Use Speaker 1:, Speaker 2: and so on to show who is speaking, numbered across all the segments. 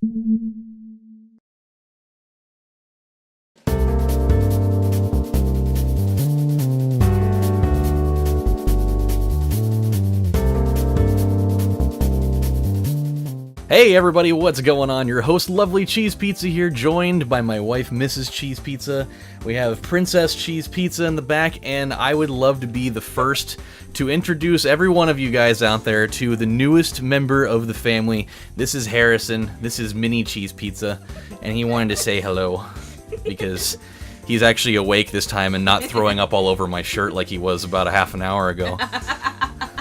Speaker 1: Hey everybody, what's going on? Your host, LovelyCheesePizza here, joined by my wife, Mrs. Cheese Pizza. We have Princess Cheese Pizza in the back, and I would love to be the first to introduce every one of you guys out there to the newest member of the family. This is Harrison, this is Mini Cheese Pizza, and he wanted to say hello, because he's actually awake this time and not throwing up all over my shirt like he was about a half an hour ago.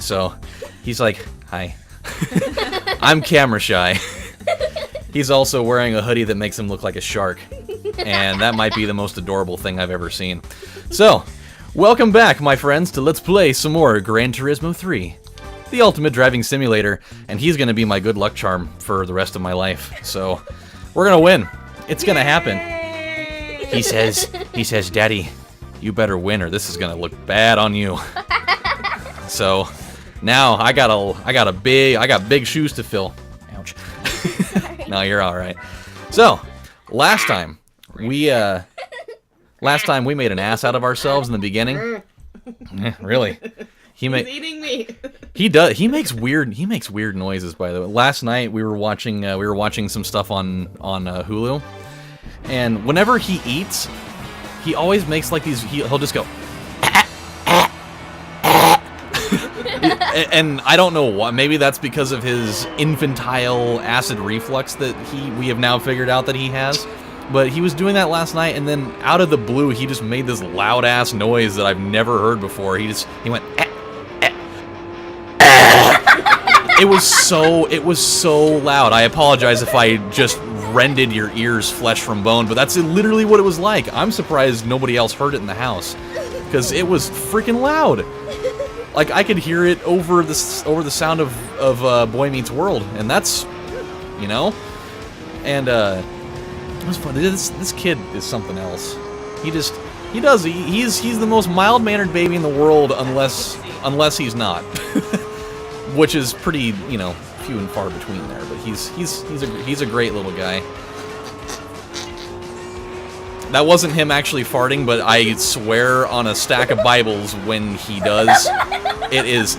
Speaker 1: So, he's like, hi. I'm camera shy. He's also wearing a hoodie that makes him look like a shark. And that might be the most adorable thing I've ever seen. So, welcome back, my friends, to Let's Play some more Gran Turismo 3. The ultimate driving simulator. And he's going to be my good luck charm for the rest of my life. So, we're going to win. It's going to happen. He says, Daddy, you better win or this is going to look bad on you. So... now I got big shoes to fill. Ouch. No, you're all right. So, last time we made an ass out of ourselves in the beginning. Really? He's eating me. He does. He makes weird noises, by the way. Last night we were watching some stuff on Hulu, and whenever he eats, he always makes like these. He'll just go. And I don't know why. Maybe that's because of his infantile acid reflux that we have now figured out that he has. But he was doing that last night, and then out of the blue, he just made this loud ass noise that I've never heard before. He went. It was so loud. I apologize if I just rended your ears flesh from bone, but that's literally what it was like. I'm surprised nobody else heard it in the house, because it was freaking loud. Like, I could hear it over the sound of Boy Meets World, and that's, you know, and it was fun. This kid is something else. He's the most mild-mannered baby in the world, unless he's not, which is pretty, you know, few and far between there. But he's a great little guy. That wasn't him actually farting, but I swear on a stack of Bibles when he does, it is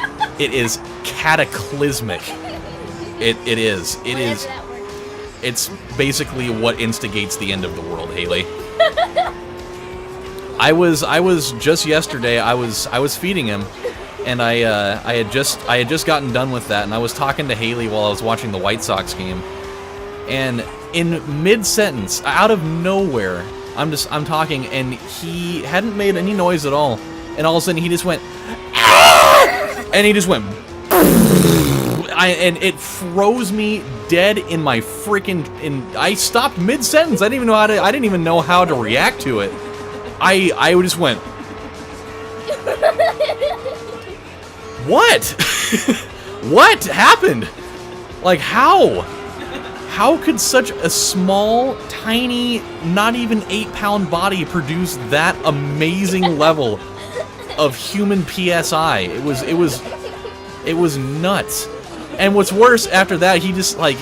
Speaker 1: cataclysmic. It is. It's basically what instigates the end of the world, Haley. I was just yesterday. I was feeding him, and I had just gotten done with that, and I was talking to Haley while I was watching the White Sox game, and in mid-sentence, out of nowhere, I'm talking, and he hadn't made any noise at all, and all of a sudden he just went, ah! And he just went, and it froze me dead in my freaking. I stopped mid-sentence. I didn't even know how to react to it. I just went, what? What happened? Like, how? How could such a small, tiny, not even 8-pound body produce that amazing level of human PSI? It was nuts. And what's worse, after that, he just like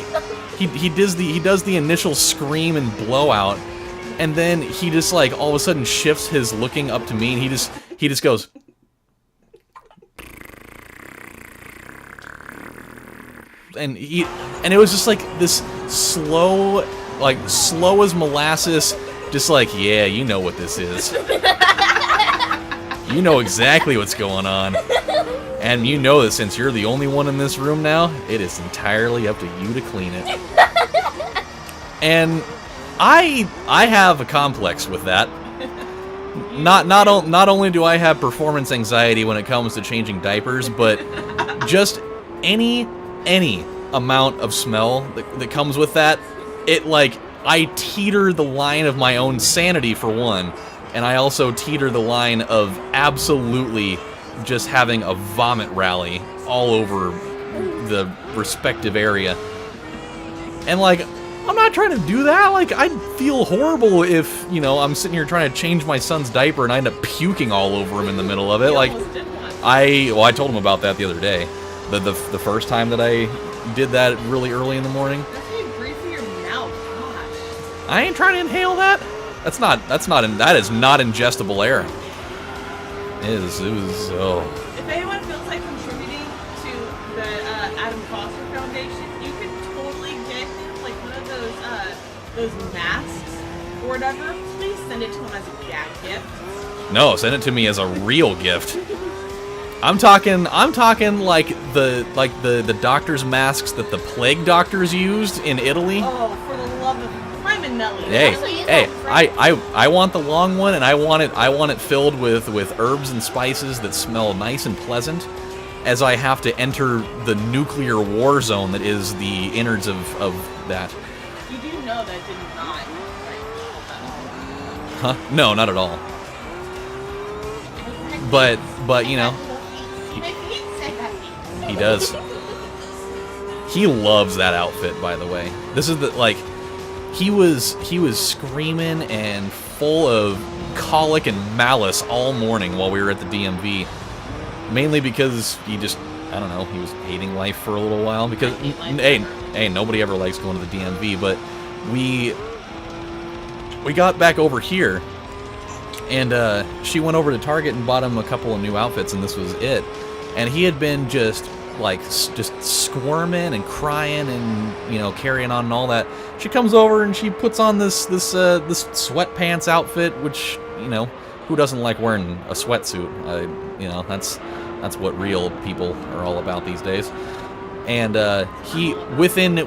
Speaker 1: he does the initial scream and blowout, and then he just like all of a sudden shifts his looking up to me, and he just goes. And it was just like this slow as molasses, just like, yeah, you know what this is. You know exactly what's going on. And you know that since you're the only one in this room now, it is entirely up to you to clean it. And I have a complex with that. Not only do I have performance anxiety when it comes to changing diapers, but just any amount of smell that comes with that, I teeter the line of my own sanity for one, and I also teeter the line of absolutely just having a vomit rally all over the respective area. And like, I'm not trying to do that. Like, I'd feel horrible if, you know, I'm sitting here trying to change my son's diaper and I end up puking all over him in the middle of it. Like, I told him about that the other day. The first time that I did that really early in the morning. I ain't trying to inhale that. That is not ingestible air. It was, oh.
Speaker 2: If anyone feels like contributing to the Adam Foster Foundation, you could totally get him like one of those masks or whatever. Please send it to him as a gag gift.
Speaker 1: No, send it to me as a real gift. I'm talking like the doctor's masks that the plague doctors used in Italy.
Speaker 2: Oh, for the love of Nelly.
Speaker 1: Hey, I want the long one, and I want it filled with herbs and spices that smell nice and pleasant, as I have to enter the nuclear war zone that is the innards of that.
Speaker 2: You do know that did not.
Speaker 1: Huh? No, not at all. But you know, he does. He loves that outfit, by the way. This is the like. He was screaming and full of colic and malice all morning while we were at the DMV. Mainly because he just, I don't know, he was hating life for a little while. Because, hey, nobody ever likes going to the DMV. But we got back over here, and she went over to Target and bought him a couple of new outfits, and this was it. And he had been just squirming and crying and, you know, carrying on and all that. She comes over and she puts on this sweatpants outfit, which, you know, who doesn't like wearing a sweatsuit? You know, that's what real people are all about these days. And he within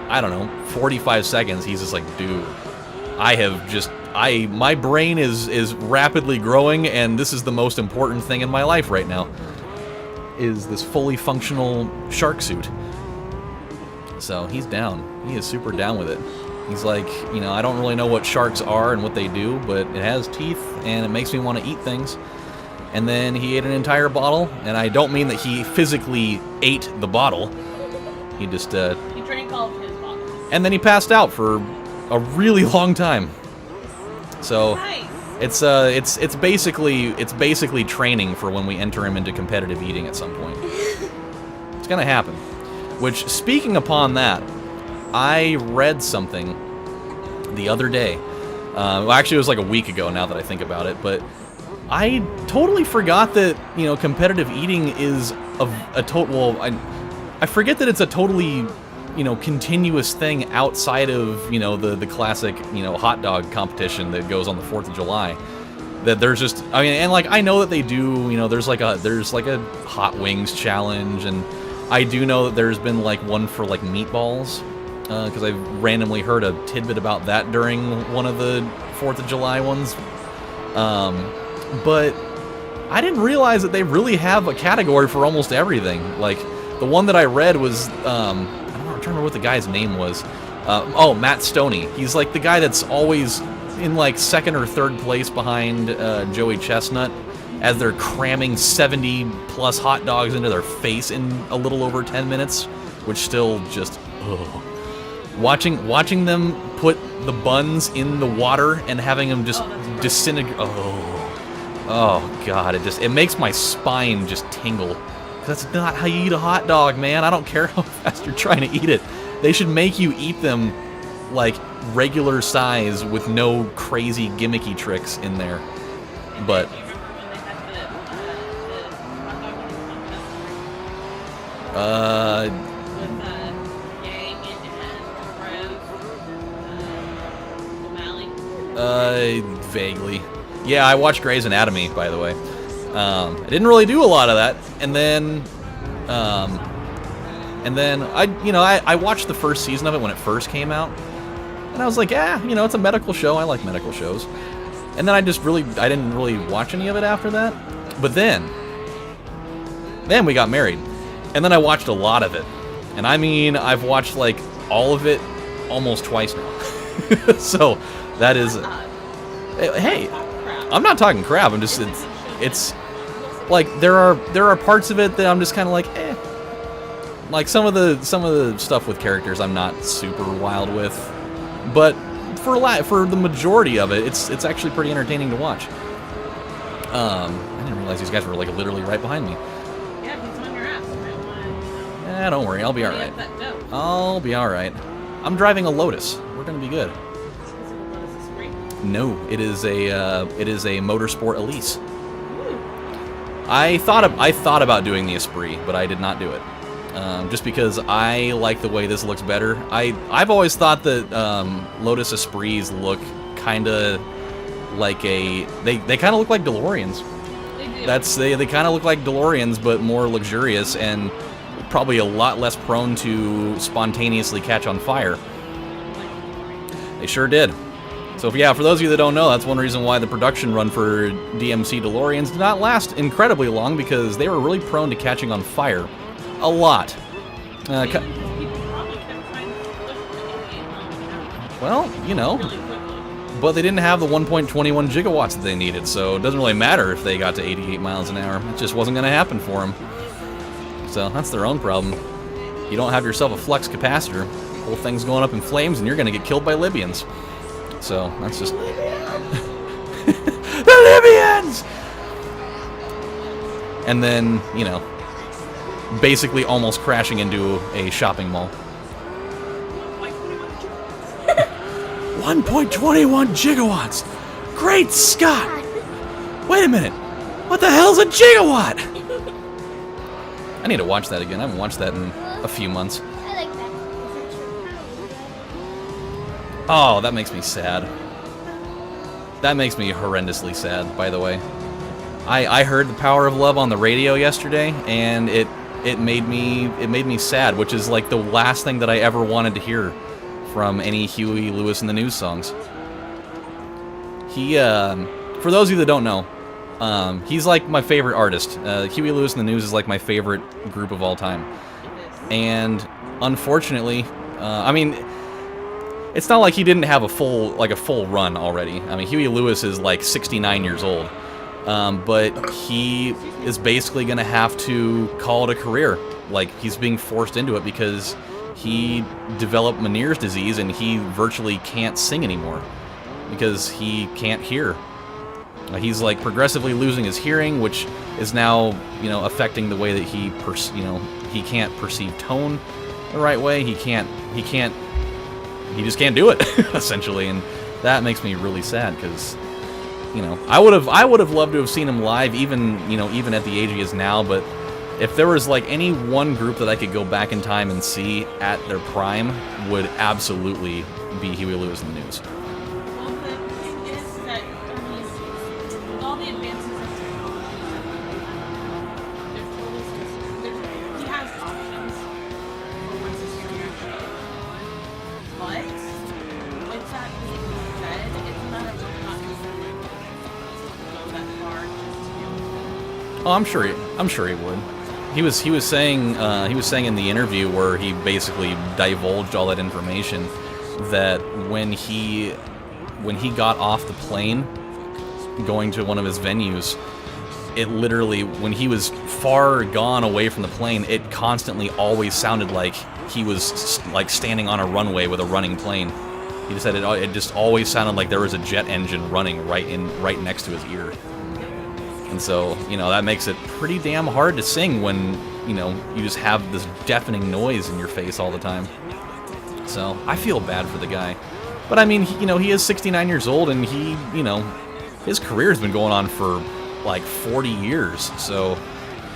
Speaker 1: I don't know 45 seconds, he's just like, dude, my brain is rapidly growing, and this is the most important thing in my life right now. Is this fully functional shark suit. So he's down. He is super down with it. He's like, you know, I don't really know what sharks are and what they do, but it has teeth and it makes me want to eat things. And then he ate an entire bottle, and I don't mean that he physically ate the bottle. He just
Speaker 2: he drank all of his bottles.
Speaker 1: And then he passed out for a really long time. So
Speaker 2: nice.
Speaker 1: It's basically training for when we enter him into competitive eating at some point. It's gonna happen. Which, speaking upon that, I read something the other day. Well, actually, it was like a week ago now that I think about it, but I totally forgot that, you know, competitive eating is a total. Well, I forget that it's a totally, you know, continuous thing outside of, you know, the classic, you know, hot dog competition that goes on the 4th of July. That there's just, I mean, and like I know that they do, you know, there's like a hot wings challenge, and I do know that there's been like one for like meatballs, because I randomly heard a tidbit about that during one of the 4th of July ones. But I didn't realize that they really have a category for almost everything. Like the one that I read was, I'm trying to remember what the guy's name was. Matt Stoney. He's like the guy that's always in like 2nd or 3rd place behind Joey Chestnut as they're cramming 70 plus hot dogs into their face in a little over 10 minutes, which still just, ugh. Watching them put the buns in the water and having them just disintegrate. Oh God, it makes my spine just tingle. That's not how you eat a hot dog, man. I don't care how fast you're trying to eat it. They should make you eat them like regular size with no crazy gimmicky tricks in there. But vaguely. Yeah, I watched Grey's Anatomy, by the way. I didn't really do a lot of that, and then I watched the first season of it when it first came out, and I was like, you know, it's a medical show. I like medical shows. And then I didn't really watch any of it after that. But then we got married, and then I watched a lot of it, and I mean, I've watched like all of it almost twice now. So that is, hey, I'm not talking crap. I'm just it's like there are parts of it that I'm just kind of like, Like some of the stuff with characters I'm not super wild with, but for the majority of it, it's actually pretty entertaining to watch. I didn't realize these guys were like literally right behind me.
Speaker 2: Yeah, he's on your ass.
Speaker 1: Don't worry, I'll be all right. I'll be all right. I'm driving a Lotus. We're we're gonna be good.
Speaker 2: Is it a Lotus Esprit?
Speaker 1: No, it is a Motorsport Elise.
Speaker 2: Ooh.
Speaker 1: I thought about doing the Esprit, but I did not do it. Just because I like the way this looks better. I've always thought that Lotus Esprits look kind of like they kind of look like DeLoreans.
Speaker 2: They do.
Speaker 1: They kind of look like DeLoreans, but more luxurious and probably a lot less prone to spontaneously catch on fire. They sure did. So yeah, for those of you that don't know, that's one reason why the production run for DMC DeLoreans did not last incredibly long, because they were really prone to catching on fire. A lot.
Speaker 2: People probably kept trying to push the 88 miles an hour
Speaker 1: Well, you know,
Speaker 2: really quickly.
Speaker 1: but they didn't have the 1.21 gigawatts that they needed, so it doesn't really matter if they got to 88 miles an hour. It just wasn't going to happen for them. So that's their own problem. You don't have yourself a flux capacitor, whole thing's going up in flames, and you're going to get killed by Libyans. So that's just... The Libyans! And then, you know, basically almost crashing into a shopping mall. 1.21 gigawatts! Great Scott! Wait a minute! What the hell's a gigawatt? I need to watch that again. I haven't watched that in a few months.
Speaker 3: I like that.
Speaker 1: Oh, that makes me sad. That makes me horrendously sad, by the way. I heard The Power of Love on the radio yesterday, and it made me sad, which is like the last thing that I ever wanted to hear from any Huey Lewis and the News songs. He, for those of you that don't know, he's like my favorite artist. Huey Lewis and the News is like my favorite group of all time. And unfortunately, I mean, it's not like he didn't have a full run already. I mean, Huey Lewis is like 69 years old. But he is basically going to have to call it a career. Like, he's being forced into it because he developed Meniere's disease and he virtually can't sing anymore because he can't hear. He's like progressively losing his hearing, which is now, you know, affecting the way that he can't perceive tone the right way. He just can't do it essentially, and that makes me really sad because, you know, I would have loved to have seen him live, even at the age he is now. But if there was like any one group that I could go back in time and see at their prime, would absolutely be Huey Lewis and the News.
Speaker 2: Well, the thing is that, I mean, with all the advances in technology, he has options for once his career goes. But, with that being said, it's not a not go that far just to...
Speaker 1: Oh, I'm sure he would. He was saying in the interview where he basically divulged all that information that when he got off the plane going to one of his venues, it literally, when he was far gone away from the plane, it constantly always sounded like he was like standing on a runway with a running plane. He just said it just always sounded like there was a jet engine running right next to his ear. And so, you know, that makes it pretty damn hard to sing when, you know, you just have this deafening noise in your face all the time. So, I feel bad for the guy. But I mean, he is 69 years old, and his career's been going on for like 40 years. So,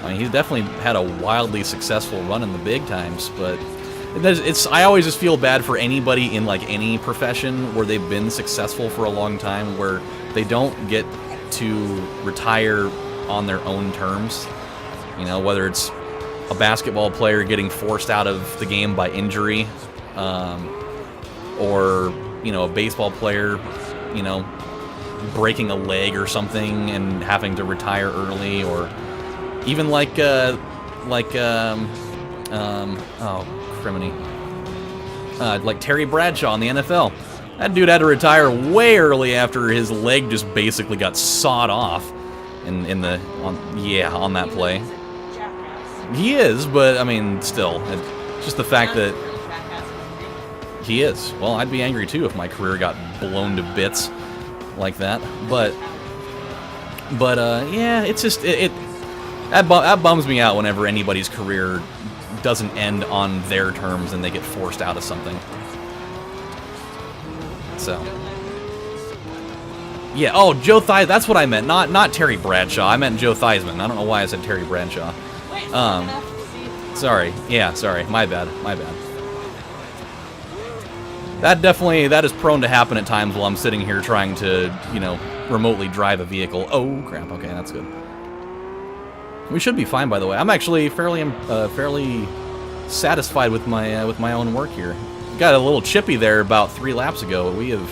Speaker 1: I mean, he's definitely had a wildly successful run in the big times, but I always just feel bad for anybody in like any profession where they've been successful for a long time, where they don't get to retire on their own terms. You know, whether it's a basketball player getting forced out of the game by injury, or, you know, a baseball player, you know, breaking a leg or something and having to retire early, or even like Terry Bradshaw in the NFL. That dude had to retire way early after his leg just basically got sawed off on that play. He is, but I mean, still, it's just the fact that he is. Well, I'd be angry too if my career got blown to bits like that. But yeah, it's just that bums me out whenever anybody's career doesn't end on their terms and they get forced out of something. So. Yeah, oh, Joe Theismann, that's what I meant, not Terry Bradshaw. I meant Joe Theismann. I don't know why I said Terry Bradshaw.
Speaker 2: Wait,
Speaker 1: Sorry. Yeah, sorry. My bad. That is prone to happen at times while I'm sitting here trying to, you know, remotely drive a vehicle. Oh, crap. Okay, that's good. We should be fine, by the way. I'm actually fairly satisfied with my own work here. Got a little chippy there about 3 laps ago. We have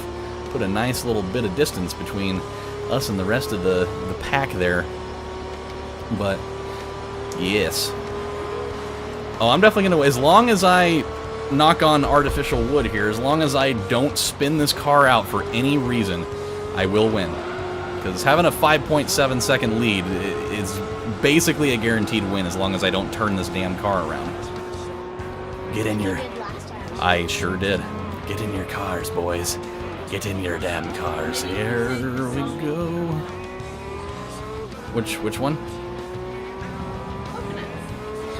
Speaker 1: put a nice little bit of distance between us and the rest of the pack there. But yes. Oh, I'm definitely gonna, as long as I knock on artificial wood here, as long as I don't spin this car out for any reason, I will win. Because having a 5.7 second lead is basically a guaranteed win as long as I don't turn this damn car around. Get in your... I sure did. Get in your cars, boys. Get in your damn cars. Here we go. Which one?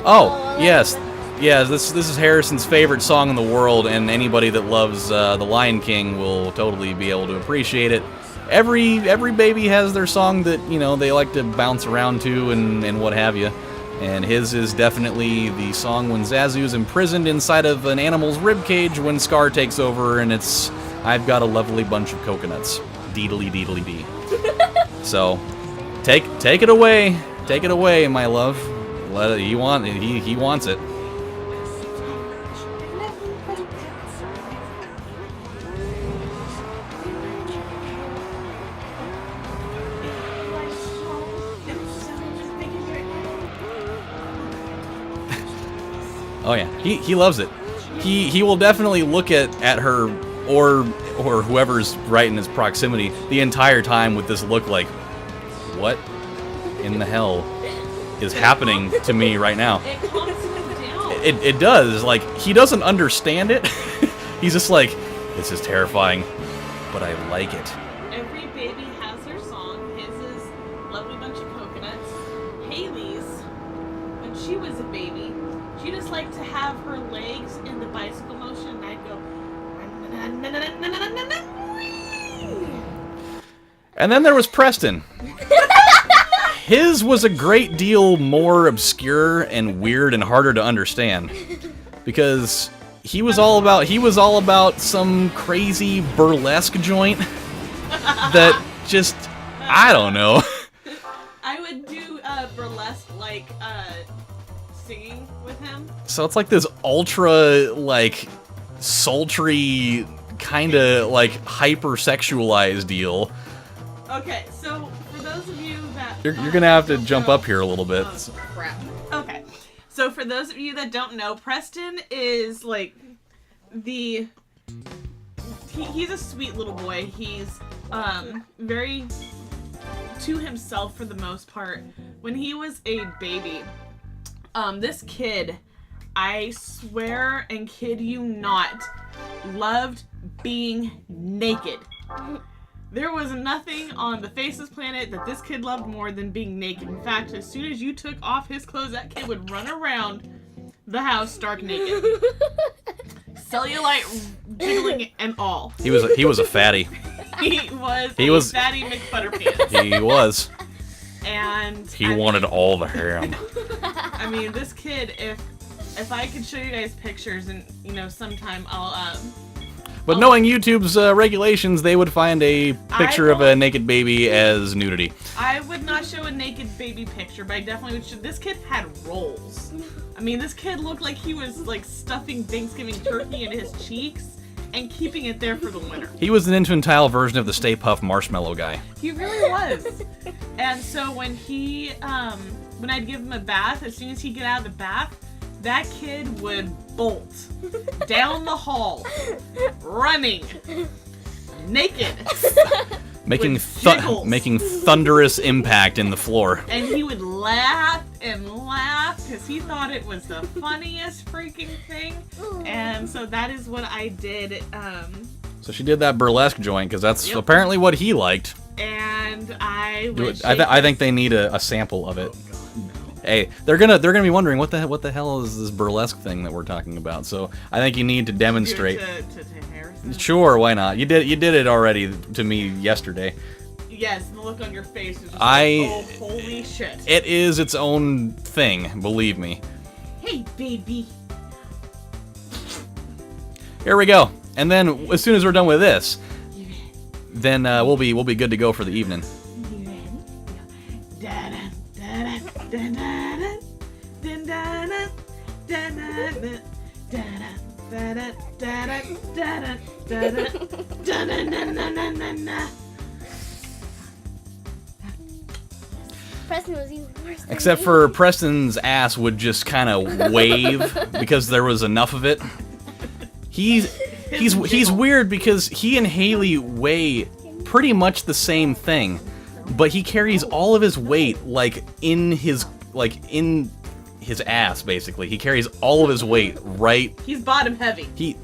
Speaker 1: Oh, yes. Yeah, this is Harrison's favorite song in the world, and anybody that loves The Lion King will totally be able to appreciate it. Every baby has their song that, you know, they like to bounce around to and what have you. And his is definitely the song when Zazu's imprisoned inside of an animal's ribcage when Scar takes over, and it's I've got a lovely bunch of coconuts. Deedly deedly dee. So, take it away. Take it away, my love. He wants it. Oh yeah, he loves it. He will definitely look at her or whoever's right in his proximity the entire time with this look like, what in the hell is happening to me right now? It does. Like, he doesn't understand it. He's just like, this is terrifying, but I like it.
Speaker 2: Every baby has their song. His is Lovely Bunch of Coconuts. Haley's, when she was a baby, she just liked to have her legs in the bicycle motion, and I'd go...
Speaker 1: And then there was Preston. His was a great deal more obscure and weird and harder to understand, because he was all about some crazy burlesque joint that just, I don't know.
Speaker 2: I would do burlesque like singing with him.
Speaker 1: So it's like this ultra like sultry kind of like hypersexualized deal.
Speaker 2: Okay, so for those of you that
Speaker 1: you're gonna have to jump up here a little bit.
Speaker 2: Oh, crap. Okay, so for those of you that don't know, Preston is like he's a sweet little boy. He's very to himself for the most part. When he was a baby, this kid, I swear and kid you not, loved being naked. There was nothing on the face of this planet that this kid loved more than being naked. In fact, as soon as you took off his clothes, that kid would run around the house stark naked. Cellulite jiggling and all.
Speaker 1: He was a fatty.
Speaker 2: He was fatty McButterpants.
Speaker 1: He was.
Speaker 2: And
Speaker 1: he wanted all the ham.
Speaker 2: I mean, this kid, if I could show you guys pictures, and you know, sometime I'll
Speaker 1: But knowing YouTube's regulations, they would find a picture of a naked baby as nudity.
Speaker 2: I would not show a naked baby picture, but I definitely would show. This kid had rolls. I mean, this kid looked like he was like stuffing Thanksgiving turkey into his cheeks and keeping it there for the winter.
Speaker 1: He was an infantile version of the Stay Puft Marshmallow guy.
Speaker 2: He really was. And so when when I'd give him a bath, as soon as he'd get out of the bath, that kid would bolt down the hall, running, naked,
Speaker 1: making thunderous impact in the floor.
Speaker 2: And he would laugh and laugh because he thought it was the funniest freaking thing. And so that is what I did.
Speaker 1: So she did that burlesque joint because that's apparently what he liked.
Speaker 2: And I
Speaker 1: think they need a sample of it. Hey, they're gonna be wondering what the hell is this burlesque thing that we're talking about. So I think you need to demonstrate.
Speaker 2: To Harrison.
Speaker 1: Sure, why not? You did it already to me yesterday.
Speaker 2: Yes, the look on your face is just
Speaker 1: oh,
Speaker 2: holy shit.
Speaker 1: It is its own thing, believe me.
Speaker 2: Hey, baby.
Speaker 1: Here we go. And then as soon as we're done with this, then we'll be good to go for the evening.
Speaker 3: Preston was even worse than
Speaker 1: Except
Speaker 3: me.
Speaker 1: for Preston's ass would just kind of wave because there was enough of it. He's weird because he and Haley weigh pretty much the same thing, but he carries all of his weight in his ass basically. He carries all of his weight right.
Speaker 2: He's bottom heavy.
Speaker 1: He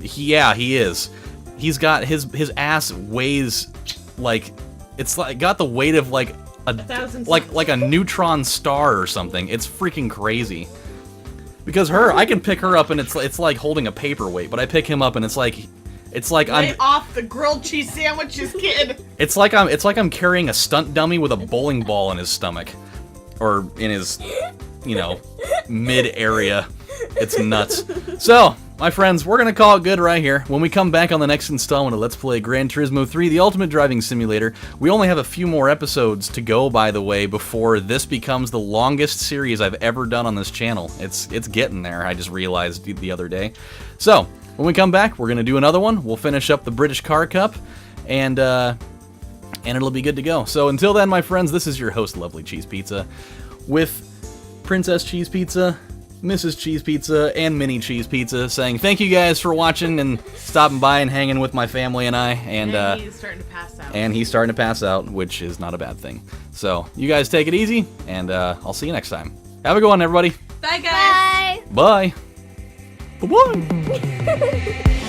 Speaker 1: is. He's got his ass weighs it's got the weight of like a neutron star or something. It's freaking crazy. Because I can pick her up and it's like holding a paperweight, but I pick him up and it's like
Speaker 2: Lay off the grilled cheese sandwiches, kid.
Speaker 1: It's like I'm carrying a stunt dummy with a bowling ball in his stomach, or in his, mid area. It's nuts. So, my friends, we're gonna call it good right here. When we come back on the next installment of Let's Play Gran Turismo 3, the Ultimate Driving Simulator, we only have a few more episodes to go, by the way, before this becomes the longest series I've ever done on this channel. It's getting there, I just realized the other day. So, when we come back, we're gonna do another one. We'll finish up the British Car Cup, and it'll be good to go. So until then, my friends, this is your host, Lovely Cheese Pizza, with Princess Cheese Pizza, Mrs. Cheese Pizza, and Mini Cheese Pizza, saying thank you guys for watching and stopping by and hanging with my family and I.
Speaker 2: And he's starting to pass out.
Speaker 1: And he's starting to pass out, which is not a bad thing. So you guys take it easy, and I'll see you next time. Have a good one, everybody.
Speaker 2: Bye, guys.
Speaker 3: Bye.
Speaker 1: Bye. Bye-bye.